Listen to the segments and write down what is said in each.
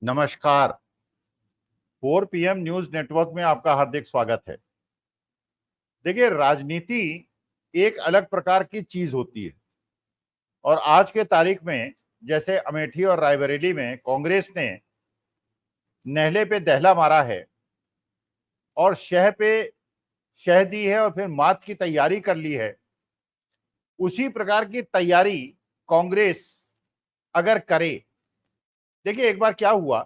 नमस्कार। 4 PM news network में आपका हार्दिक स्वागत है। देखिए, राजनीति एक अलग प्रकार की चीज होती है और आज के तारीख में जैसे अमेठी और रायबरेली में कांग्रेस ने नेहले पे दहला मारा है और शह पे शह दी है और फिर मात की तैयारी कर ली है, उसी प्रकार की तैयारी कांग्रेस अगर करे। देखिए, एक बार क्या हुआ,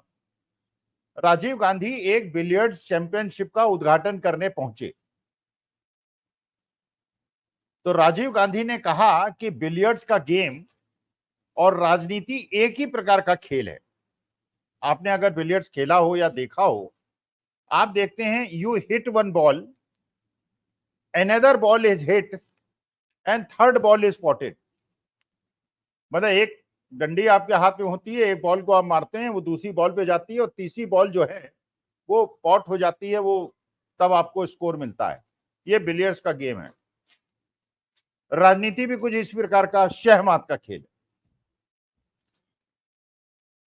राजीव गांधी एक बिलियर्ड्स चैंपियनशिप का उद्घाटन करने पहुंचे तो राजीव गांधी ने कहा कि बिलियर्ड्स का गेम और राजनीति एक ही प्रकार का खेल है। आपने अगर बिलियर्ड्स खेला हो या देखा हो, आप देखते हैं you hit one ball, another ball is hit and third ball is spotted. मतलब एक डंडी आपके हाथ में होती है, एक बॉल को आप मारते हैं, वो दूसरी बॉल पे जाती है और तीसरी बॉल जो है वो पॉट हो जाती है, वो तब आपको स्कोर मिलता है। ये बिलियर्ड्स का गेम है। राजनीति भी कुछ इस प्रकार का शहमात का खेल है।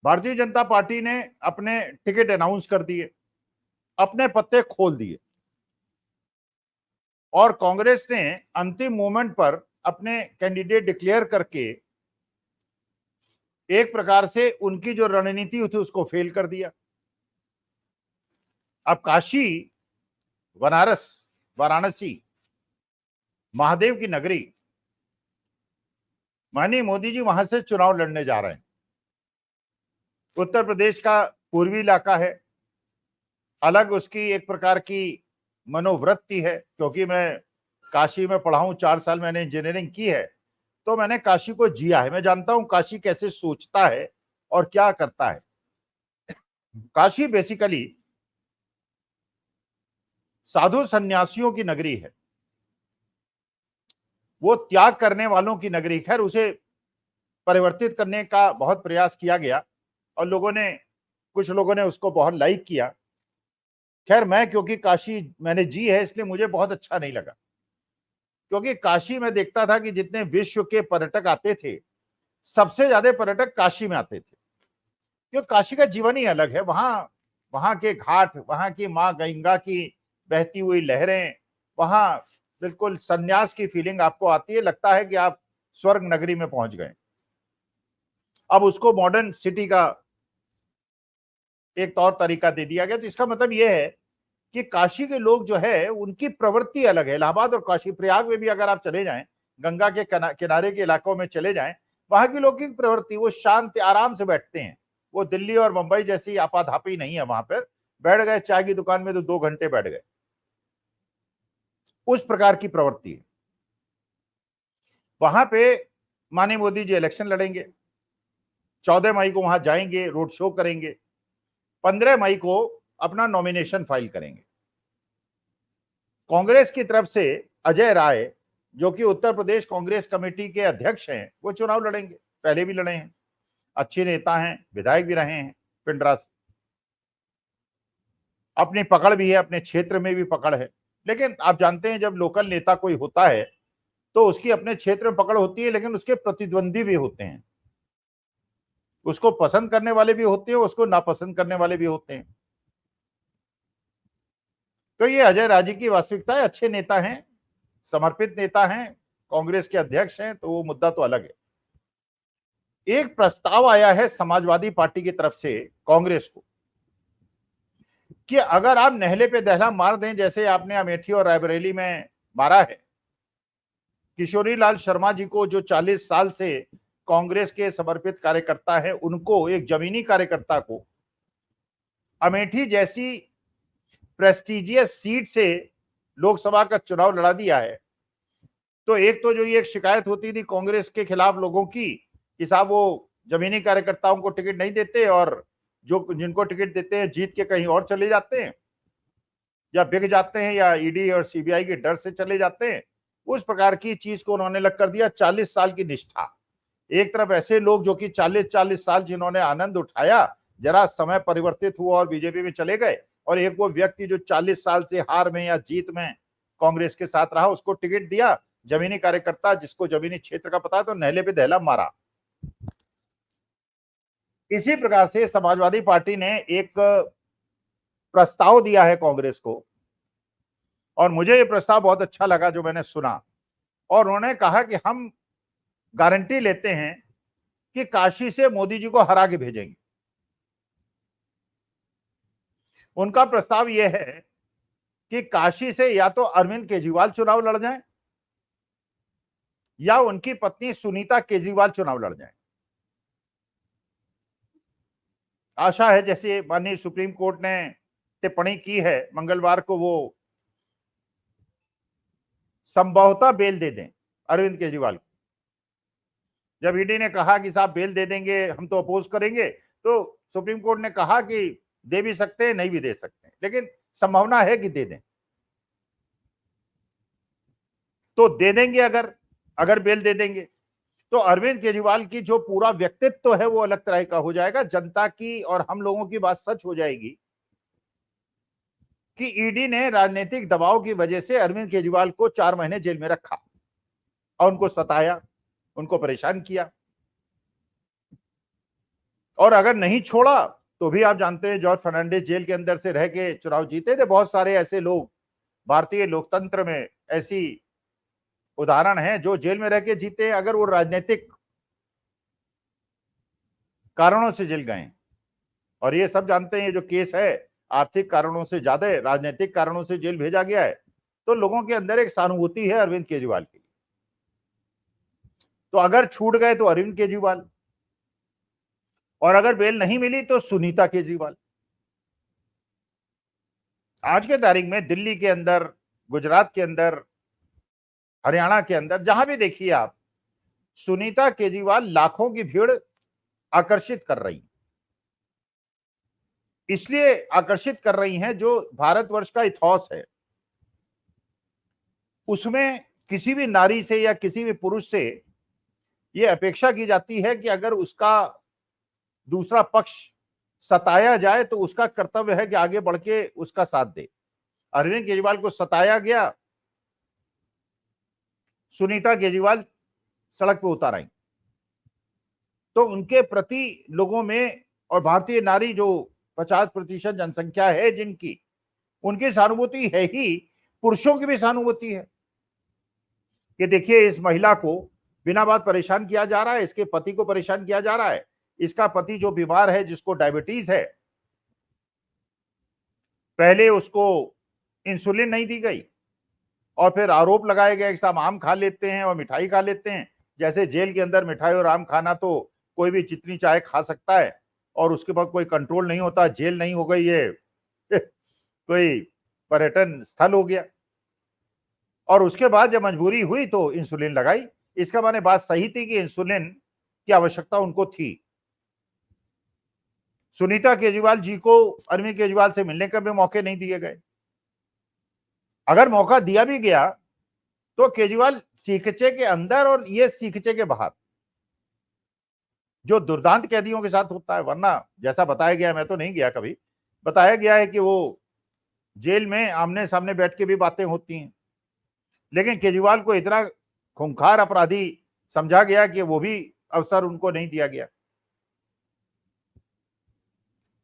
भारतीय जनता पार्टी ने अपने टिकट अनाउंस कर दिए, अपने पत्ते खोल दिए और कांग्रेस ने अंतिम मोमेंट पर अपने कैंडिडेट डिक्लेयर करके एक प्रकार से उनकी जो रणनीति थी उसको फेल कर दिया। अब काशी, बनारस, वाराणसी, महादेव की नगरी, माननीय मोदी जी वहां से चुनाव लड़ने जा रहे हैं। उत्तर प्रदेश का पूर्वी इलाका है, अलग उसकी एक प्रकार की मनोवृत्ति है, क्योंकि मैं काशी में पढ़ा हूं, 4 साल मैंने इंजीनियरिंग की है, तो मैंने काशी को जिया है। मैं जानता हूं काशी कैसे सोचता है और क्या करता है। काशी बेसिकली साधु सन्यासियों की नगरी है, वो त्याग करने वालों की नगरी। खैर, उसे परिवर्तित करने का बहुत प्रयास किया गया और कुछ लोगों ने उसको बहुत लाइक किया। खैर, मैं क्योंकि काशी मैंने जी है इसलिए मुझे बहुत अच्छा नहीं लगा, क्योंकि काशी में देखता था कि जितने विश्व के पर्यटक आते थे, सबसे ज्यादा पर्यटक काशी में आते थे, क्योंकि काशी का जीवन ही अलग है। वहां वहां के घाट, वहां की माँ गंगा की बहती हुई लहरें, वहां बिल्कुल सन्यास की फीलिंग आपको आती है, लगता है कि आप स्वर्ग नगरी में पहुंच गए। अब उसको मॉडर्न सिटी का एक तौर तरीका दे दिया गया, तो इसका मतलब यह है कि काशी के लोग जो है उनकी प्रवृत्ति अलग है। इलाहाबाद और काशी प्रयाग में भी अगर आप चले जाएं, गंगा के किनारे के इलाकों में चले जाएं, वहां के लोग की प्रवृत्ति, वो शांत आराम से बैठते हैं। वो दिल्ली और मुंबई जैसी आपाधापी नहीं है। वहां पर बैठ गए चाय की दुकान में तो 2 घंटे बैठ गए, उस प्रकार की प्रवृत्ति है वहां पे। माननीय मोदी जी इलेक्शन लड़ेंगे, 14 मई को वहां जाएंगे, रोड शो करेंगे, 15 मई को अपना नॉमिनेशन फाइल करेंगे। कांग्रेस की तरफ से अजय राय, जो कि उत्तर प्रदेश कांग्रेस कमेटी के अध्यक्ष हैं, वो चुनाव लड़ेंगे। पहले भी लड़े हैं, अच्छे नेता हैं, विधायक भी रहे हैं पिंडरा से, अपनी पकड़ भी है, अपने क्षेत्र में भी पकड़ है। लेकिन आप जानते हैं जब लोकल नेता कोई होता है तो उसकी अपने क्षेत्र में पकड़ होती है, लेकिन उसके प्रतिद्वंदी भी होते हैं। उसको पसंद करने वाले भी होते हैं, उसको नापसंद करने वाले भी होते हैं। तो ये अजय राय की वास्तविकता है, अच्छे नेता हैं, समर्पित नेता हैं, कांग्रेस के अध्यक्ष हैं, तो वो मुद्दा तो अलग है। एक प्रस्ताव आया है समाजवादी पार्टी की तरफ से कांग्रेस को कि अगर आप नेहले पे दहला मार दें, जैसे आपने अमेठी और रायबरेली में मारा है, किशोरी लाल शर्मा जी को, जो 40 साल से कांग्रेस के समर्पित कार्यकर्ता है, उनको, एक जमीनी कार्यकर्ता को अमेठी जैसी प्रेस्टिजियस सीट से लोकसभा का चुनाव लड़ा दिया है, तो एक तो जो ये एक शिकायत होती थी कांग्रेस के खिलाफ लोगों की कि साहब वो जमीनी कार्यकर्ताओं को टिकट नहीं देते और जो जिनको टिकट देते हैं जीत के कहीं और चले जाते हैं या बिक जाते हैं या ईडी और सीबीआई के डर से चले जाते हैं। उस प्रकार की चीज को उन्होंने लग कर दिया। 40 साल की निष्ठा, एक तरफ ऐसे लोग जो कि 40-40 साल जिन्होंने आनंद उठाया, जरा समय परिवर्तित हुआ और बीजेपी में चले गए, और एक वो व्यक्ति जो 40 साल से हार में या जीत में कांग्रेस के साथ रहा, उसको टिकट दिया। जमीनी कार्यकर्ता जिसको जमीनी क्षेत्र का पता है, तो नेहले पे दहला मारा। इसी प्रकार से समाजवादी पार्टी ने एक प्रस्ताव दिया है कांग्रेस को, और मुझे ये प्रस्ताव बहुत अच्छा लगा जो मैंने सुना। और उन्होंने कहा कि हम गारंटी लेते हैं कि काशी से मोदी जी को हरा के भेजेंगे। उनका प्रस्ताव यह है कि काशी से या तो अरविंद केजरीवाल चुनाव लड़ जाएं या उनकी पत्नी सुनीता केजरीवाल चुनाव लड़ जाएं। आशा है, जैसे माननीय सुप्रीम कोर्ट ने टिप्पणी की है, मंगलवार को वो संभवतः बेल दे दें अरविंद केजरीवाल को। जब ईडी ने कहा कि साहब बेल दे देंगे, हम तो अपोज करेंगे, तो सुप्रीम कोर्ट ने कहा कि दे भी सकते हैं, नहीं भी दे सकते हैं, लेकिन संभावना है कि दे दें। तो दे देंगे, अगर बेल दे देंगे तो अरविंद केजरीवाल की जो पूरा व्यक्तित्व है वो अलग तरह का हो जाएगा। जनता की और हम लोगों की बात सच हो जाएगी कि ईडी ने राजनीतिक दबाव की वजह से अरविंद केजरीवाल को 4 महीने जेल में रखा और उनको सताया, उनको परेशान किया। और अगर नहीं छोड़ा तो भी आप जानते हैं जॉर्ज फर्नांडिस जेल के अंदर से रह के चुनाव जीते थे। बहुत सारे ऐसे लोग भारतीय लोकतंत्र में, ऐसी उदाहरण है जो जेल में रह के जीते हैं, अगर वो राजनीतिक कारणों से जेल गए। और ये सब जानते हैं, ये जो केस है आर्थिक कारणों से ज्यादा राजनीतिक कारणों से जेल भेजा गया है, तो लोगों के अंदर एक सहानुभूति है अरविंद केजरीवाल की। तो अगर छूट गए तो अरविंद केजरीवाल, और अगर बेल नहीं मिली तो सुनीता केजरीवाल। आज के तारीख में दिल्ली के अंदर, गुजरात के अंदर, हरियाणा के अंदर, जहां भी देखिए आप, सुनीता केजरीवाल लाखों की भीड़ आकर्षित कर रही, इसलिए आकर्षित कर रही हैं जो भारतवर्ष का इतिहास है उसमें किसी भी नारी से या किसी भी पुरुष से यह अपेक्षा की जाती है कि अगर उसका दूसरा पक्ष सताया जाए तो उसका कर्तव्य है कि आगे बढ़ के उसका साथ दे। अरविंद केजरीवाल को सताया गया, सुनीता केजरीवाल सड़क पे उतर आई। तो उनके प्रति लोगों में, और भारतीय नारी जो 50% जनसंख्या है जिनकी, उनकी सहानुभूति है ही, पुरुषों की भी सहानुभूति है कि देखिए इस महिला को बिना बात परेशान किया जा रहा है, इसके पति को परेशान किया जा रहा है, इसका पति जो बीमार है, जिसको डायबिटीज है, पहले उसको इंसुलिन नहीं दी गई और फिर आरोप लगाया गया कि साहब आम खा लेते हैं और मिठाई खा लेते हैं। जैसे जेल के अंदर मिठाई और आम खाना तो कोई भी जितनी चाहे खा सकता है और उसके बाद कोई कंट्रोल नहीं होता। जेल नहीं हो गई ये कोई पर्यटन स्थल हो गया। और उसके बाद जब मजबूरी हुई तो इंसुलिन लगाई। इसका माने बात सही थी कि इंसुलिन की आवश्यकता उनको थी। सुनीता केजरीवाल जी को अरविंद केजरीवाल से मिलने का भी मौके नहीं दिए गए। अगर मौका दिया भी गया तो केजरीवाल सीखचे के अंदर और ये सीखचे के बाहर, जो दुर्दांत कैदियों के साथ होता है। वरना जैसा बताया गया, मैं तो नहीं गया कभी, बताया गया है कि वो जेल में आमने सामने बैठ के भी बातें होती हैं, लेकिन केजरीवाल को इतना खूंखार अपराधी समझा गया कि वो भी अवसर उनको नहीं दिया गया।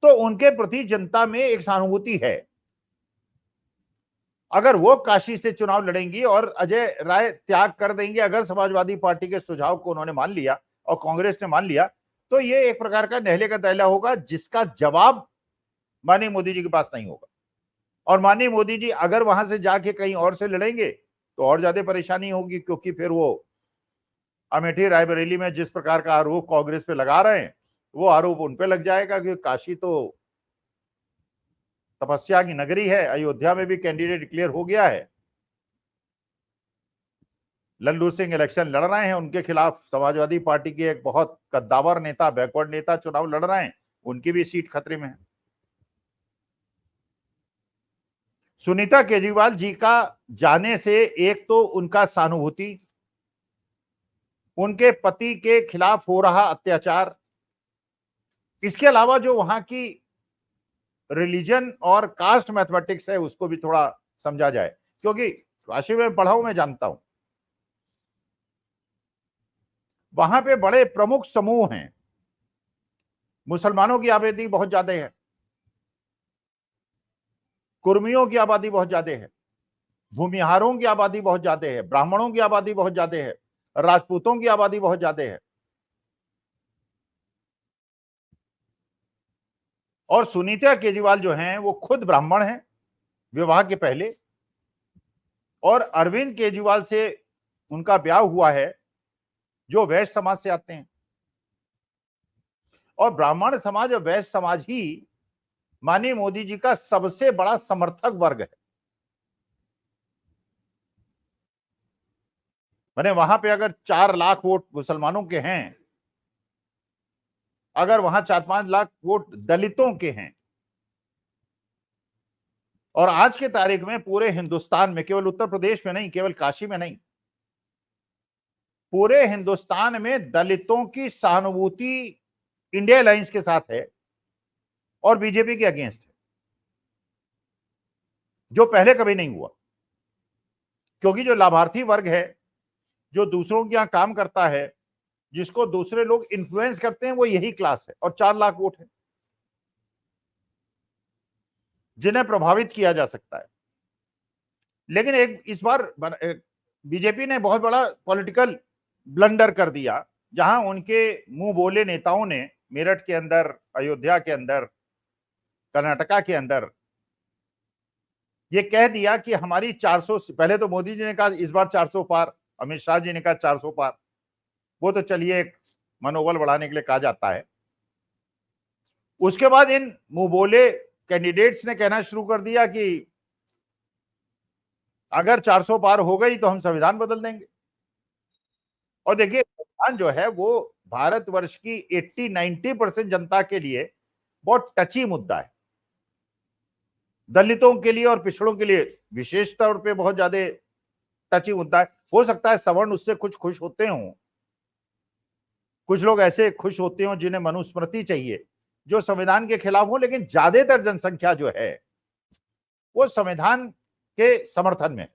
तो उनके प्रति जनता में एक सहानुभूति है। अगर वो काशी से चुनाव लड़ेंगी और अजय राय त्याग कर देंगे, अगर समाजवादी पार्टी के सुझाव को उन्होंने मान लिया और कांग्रेस ने मान लिया, तो ये एक प्रकार का नहले का तैला होगा जिसका जवाब माननीय मोदी जी के पास नहीं होगा। और माननीय मोदी जी अगर वहां से जाके कहीं और से लड़ेंगे तो और ज्यादा परेशानी होगी, क्योंकि फिर वो अमेठी रायबरेली में जिस प्रकार का आरोप कांग्रेस पे लगा रहे हैं वो आरोप उन पे लग जाएगा, क्योंकि काशी तो तपस्या की नगरी है। अयोध्या में भी कैंडिडेट डिक्लेयर हो गया है। लल्लू सिंह इलेक्शन लड़ रहे हैं, उनके खिलाफ समाजवादी पार्टी के एक बहुत कद्दावर नेता, बैकवर्ड नेता चुनाव लड़ रहे हैं, उनकी भी सीट खतरे में है। सुनीता केजरीवाल जी का जाने से एक तो उनका सहानुभूति, उनके पति के खिलाफ हो रहा अत्याचार, इसके अलावा जो वहां की रिलीजन और कास्ट मैथमेटिक्स है उसको भी थोड़ा समझा जाए, क्योंकि काशी में पढ़ा हूं, मैं जानता हूं वहां पे बड़े प्रमुख समूह हैं मुसलमानों की आबादी बहुत ज्यादा है, कुर्मियों की आबादी बहुत ज्यादा है, भूमिहारों की आबादी बहुत ज्यादा है, ब्राह्मणों की आबादी बहुत ज्यादा है, राजपूतों की आबादी बहुत ज्यादा है। और सुनीता केजरीवाल जो हैं वो खुद ब्राह्मण हैं विवाह के पहले, और अरविंद केजरीवाल से उनका ब्याह हुआ है जो वैश्य समाज से आते हैं। और ब्राह्मण समाज और वैश्य समाज ही माननीय मोदी जी का सबसे बड़ा समर्थक वर्ग है। मैंने वहां पे अगर 4 लाख वोट मुसलमानों के हैं, अगर वहां 4-5 लाख वोट दलितों के हैं, और आज के तारीख में पूरे हिंदुस्तान में, केवल उत्तर प्रदेश में नहीं, केवल काशी में नहीं, पूरे हिंदुस्तान में दलितों की सहानुभूति इंडिया अलायंस के साथ है और बीजेपी के अगेंस्ट है, जो पहले कभी नहीं हुआ। क्योंकि जो लाभार्थी वर्ग है, जो दूसरों के यहां काम करता है, जिसको दूसरे लोग इन्फ्लुएंस करते हैं, वो यही क्लास है। और 4 लाख वोट है जिन्हें प्रभावित किया जा सकता है। लेकिन एक इस बार बीजेपी ने बहुत बड़ा पॉलिटिकल ब्लंडर कर दिया, जहां उनके मुंह बोले नेताओं ने मेरठ के अंदर, अयोध्या के अंदर, कर्नाटका के अंदर ये कह दिया कि हमारी 400, पहले तो मोदी जी ने कहा इस बार 400 पार, अमित शाह जी ने कहा 400 पार। वो तो चलिए एक मनोबल बढ़ाने के लिए कहा जाता है। उसके बाद इन मुंह बोले कैंडिडेट्स ने कहना शुरू कर दिया कि अगर 400 पार हो गई तो हम संविधान बदल देंगे। और देखिए, संविधान जो है वो भारतवर्ष की 80-90% जनता के लिए बहुत टची मुद्दा है। दलितों के लिए और पिछड़ों के लिए विशेष तौर पे बहुत ज्यादा टची मुद्दा है। हो सकता है सवर्ण उससे कुछ खुश होते हों, कुछ लोग ऐसे खुश होते हों जिन्हें मनुस्मृति चाहिए, जो संविधान के खिलाफ हो, लेकिन ज्यादातर जनसंख्या जो है वो संविधान के समर्थन में।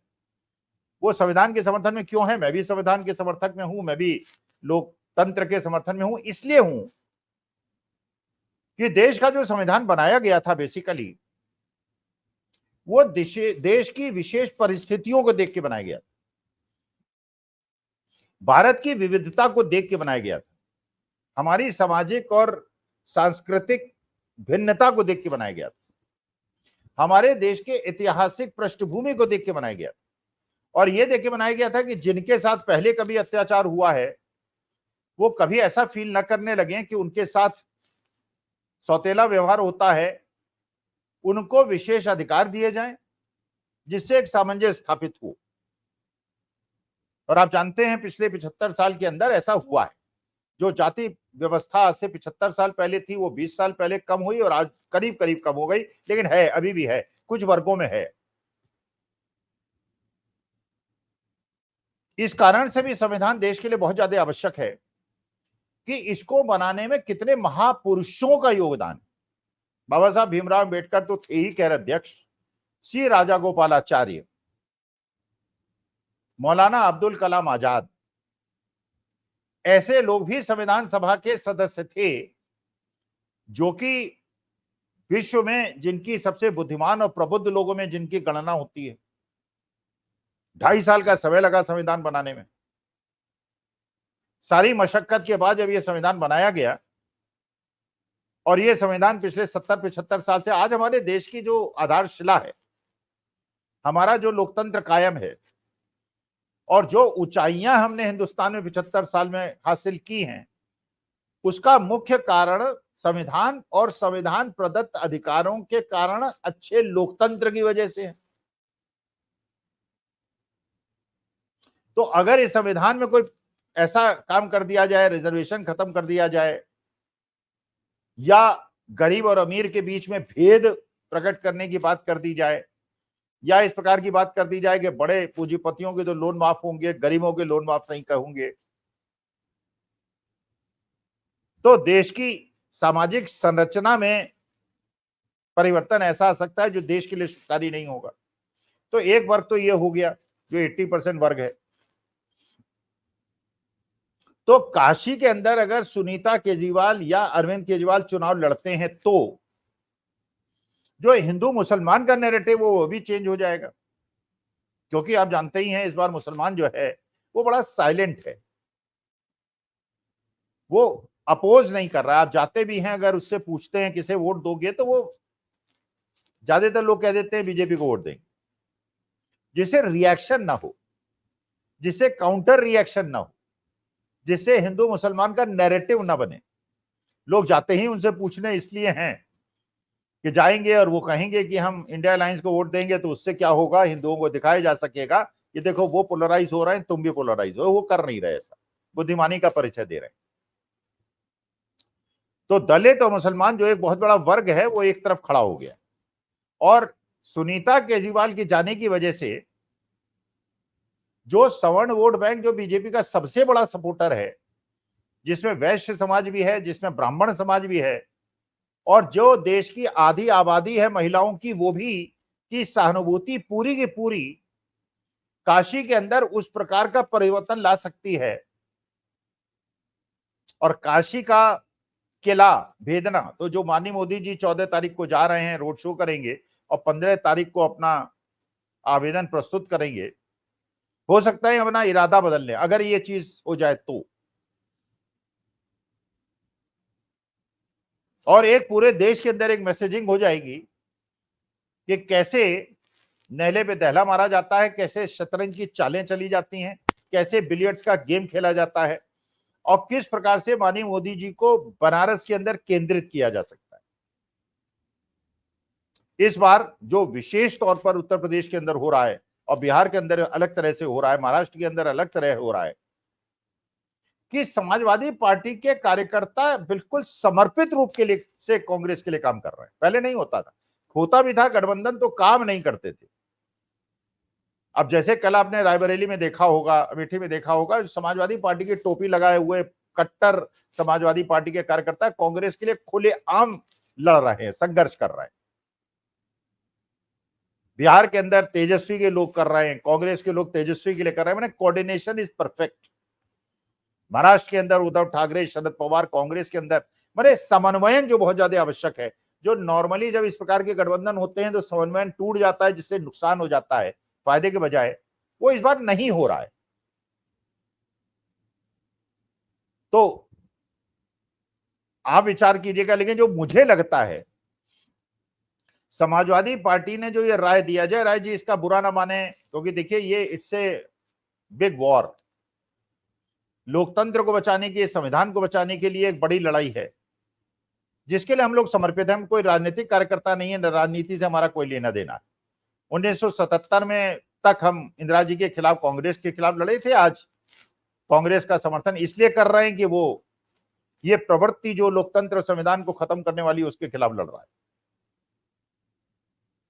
वो संविधान के समर्थन में क्यों है? मैं भी संविधान के समर्थक में हूं, मैं भी लोकतंत्र के समर्थन में हूं। इसलिए हूं कि देश का जो संविधान बनाया गया था, बेसिकली वो देश की विशेष परिस्थितियों को देख के बनाया गया था, भारत की विविधता को देख के बनाया गया था, हमारी सामाजिक और सांस्कृतिक भिन्नता को देख के बनाया गया था, हमारे देश के ऐतिहासिक पृष्ठभूमि को देख के बनाया गया था, और यह देख के बनाया गया था कि जिनके साथ पहले कभी अत्याचार हुआ है वो कभी ऐसा फील न करने लगे कि उनके साथ सौतेला व्यवहार होता है, उनको विशेष अधिकार दिए जाएं, जिससे एक सामंजस्य स्थापित हो। और आप जानते हैं पिछले 75 साल के अंदर ऐसा हुआ है। जो जाति व्यवस्था आज से 75 साल पहले थी वो 20 साल पहले कम हुई और आज करीब करीब कम हो गई, लेकिन है, अभी भी है, कुछ वर्गों में है। इस कारण से भी संविधान देश के लिए बहुत ज्यादा आवश्यक है कि इसको बनाने में कितने महापुरुषों का योगदान। बाबा साहब भीमराव अम्बेडकर तो थे ही खैर अध्यक्ष, सी राजा गोपालाचार्य, मौलाना अब्दुल कलाम आजाद, ऐसे लोग भी संविधान सभा के सदस्य थे, जो कि विश्व में जिनकी सबसे बुद्धिमान और प्रबुद्ध लोगों में जिनकी गणना होती है। 2.5 साल का समय लगा संविधान बनाने में। सारी मशक्कत के बाद जब यह संविधान बनाया गया, और यह संविधान पिछले 70-75 साल से आज हमारे देश की जो आधारशिला है, हमारा जो लोकतंत्र कायम है, और जो ऊंचाइयां हमने हिंदुस्तान में 75 साल में हासिल की हैं, उसका मुख्य कारण संविधान और संविधान प्रदत्त अधिकारों के कारण अच्छे लोकतंत्र की वजह से है। तो अगर इस संविधान में कोई ऐसा काम कर दिया जाए, रिजर्वेशन खत्म कर दिया जाए, या गरीब और अमीर के बीच में भेद प्रकट करने की बात कर दी जाए, या इस प्रकार की बात कर दी जाए कि बड़े पूंजीपतियों के तो लोन माफ होंगे, गरीबों के लोन माफ नहीं होंगे, तो देश की सामाजिक संरचना में परिवर्तन ऐसा आ सकता है जो देश के लिए सुखकारी नहीं होगा। तो एक वर्ग तो यह हो गया जो 80% वर्ग है। तो काशी के अंदर अगर सुनीता केजरीवाल या अरविंद केजरीवाल चुनाव लड़ते हैं तो जो हिंदू मुसलमान का नैरेटिव वो भी चेंज हो जाएगा, क्योंकि आप जानते ही हैं इस बार मुसलमान जो है वो बड़ा साइलेंट है, वो अपोज नहीं कर रहा। आप जाते भी हैं अगर उससे पूछते हैं किसे वोट दोगे तो वो ज्यादातर लोग कह देते हैं बीजेपी को वोट देंगे, जिससे रिएक्शन ना हो, जिससे काउंटर रिएक्शन ना हो, जिससे हिंदू मुसलमान का नैरेटिव ना बने। लोग जाते ही उनसे पूछने इसलिए हैं कि जाएंगे और वो कहेंगे कि हम इंडिया अलायंस को वोट देंगे तो उससे क्या होगा, हिंदुओं को दिखाया जा सकेगा कि देखो वो पोलराइज हो रहे हैं, तुम भी पोलराइज हो। वो कर नहीं रहे, ऐसा बुद्धिमानी का परिचय दे रहे हैं। तो दलित और मुसलमान जो एक बहुत बड़ा वर्ग है वो एक तरफ खड़ा हो गया, और सुनीता केजरीवाल के जाने की वजह से जो सवर्ण वोट बैंक, जो बीजेपी का सबसे बड़ा सपोर्टर है, जिसमें वैश्य समाज भी है, जिसमें ब्राह्मण समाज भी है, और जो देश की आधी आबादी है महिलाओं की, वो भी की सहानुभूति पूरी की पूरी काशी के अंदर उस प्रकार का परिवर्तन ला सकती है। और काशी का किला भेदना, तो जो माननीय मोदी जी 14 तारीख को जा रहे हैं, रोड शो करेंगे और 15 तारीख को अपना आवेदन प्रस्तुत करेंगे, हो सकता है अपना इरादा बदल लें अगर ये चीज हो जाए तो। और एक पूरे देश के अंदर एक मैसेजिंग हो जाएगी कि कैसे नहले पे दहला मारा जाता है, कैसे शतरंज की चालें चली जाती हैं, कैसे बिलियर्ड्स का गेम खेला जाता है, और किस प्रकार से माननीय मोदी जी को बनारस के अंदर केंद्रित किया जा सकता है। इस बार जो विशेष तौर पर उत्तर प्रदेश के अंदर हो रहा है, और बिहार के अंदर अलग तरह से हो रहा है, महाराष्ट्र के अंदर अलग तरह हो रहा है, कि समाजवादी पार्टी के कार्यकर्ता बिल्कुल समर्पित रूप के लिए से कांग्रेस के लिए काम कर रहे हैं। पहले नहीं होता था, होता भी था गठबंधन तो काम नहीं करते थे। अब जैसे कल आपने रायबरेली में देखा होगा, अमेठी में देखा होगा, समाजवादी पार्टी की टोपी लगाए हुए कट्टर समाजवादी पार्टी के कार्यकर्ता कांग्रेस के लिए खुलेआम लड़ रहे हैं, संघर्ष कर रहे हैं। बिहार के अंदर तेजस्वी के लोग कर रहे हैं, कांग्रेस के लोग तेजस्वी के लिए कर रहे हैं, मैंने कोऑर्डिनेशन इज परफेक्ट। महाराष्ट्र के अंदर उद्धव ठाकरे, शरद पवार, कांग्रेस के अंदर मैंने समन्वयन जो बहुत ज्यादा आवश्यक है। जो नॉर्मली जब इस प्रकार के गठबंधन होते हैं तो समन्वयन टूट जाता है, जिससे नुकसान हो जाता है फायदे के बजाय, वो इस बार नहीं हो रहा है। तो आप विचार कीजिएगा, लेकिन जो मुझे लगता है समाजवादी पार्टी ने जो ये राय दिया, जय राय जी इसका बुरा ना माने, क्योंकि देखिए ये इट्स ए बिग वॉर, लोकतंत्र को बचाने के, संविधान को बचाने के लिए एक बड़ी लड़ाई है, जिसके लिए हम लोग समर्पित हैं। हम कोई राजनीतिक कार्यकर्ता नहीं है, राजनीति से हमारा कोई लेना देना है। 1977 में तक हम इंदिरा जी के खिलाफ, कांग्रेस के खिलाफ लड़े थे। आज कांग्रेस का समर्थन इसलिए कर रहे हैं कि वो ये प्रवृत्ति जो लोकतंत्र संविधान को खत्म करने वाली है उसके खिलाफ लड़ रहा है।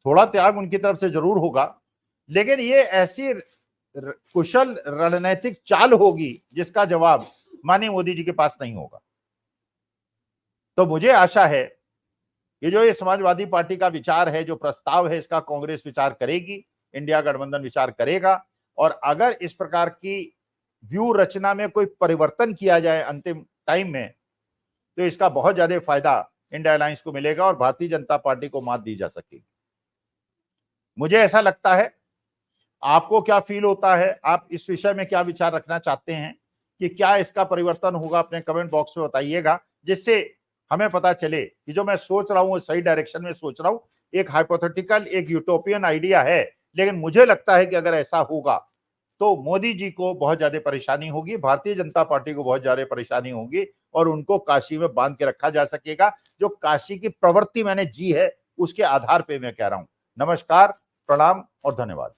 थोड़ा त्याग उनकी तरफ से जरूर होगा, लेकिन ये ऐसी कुशल रणनीतिक चाल होगी जिसका जवाब माननीय मोदी जी के पास नहीं होगा। तो मुझे आशा है कि जो ये समाजवादी पार्टी का विचार है, जो प्रस्ताव है, इसका कांग्रेस विचार करेगी, इंडिया गठबंधन विचार करेगा, और अगर इस प्रकार की व्यू रचना में कोई परिवर्तन किया जाए अंतिम टाइम में, तो इसका बहुत ज्यादा फायदा इंडिया अलायंस को मिलेगा और भारतीय जनता पार्टी को मात दी जा सकेगी। मुझे ऐसा लगता है। आपको क्या फील होता है, आप इस विषय में क्या विचार रखना चाहते हैं कि क्या इसका परिवर्तन होगा, अपने कमेंट बॉक्स में बताइएगा, जिससे हमें पता चले कि जो मैं सोच रहा हूं सही डायरेक्शन में सोच रहा हूं। एक हाइपोथेटिकल, एक यूटोपियन आइडिया है, लेकिन मुझे लगता है कि अगर ऐसा होगा तो मोदी जी को बहुत ज्यादा परेशानी होगी, भारतीय जनता पार्टी को बहुत ज्यादा परेशानी होगी, और उनको काशी में बांध के रखा जा सकेगा। जो काशी की प्रवृत्ति मैंने जी है उसके आधार पर मैं कह रहा हूं। नमस्कार, प्रणाम और धन्यवाद।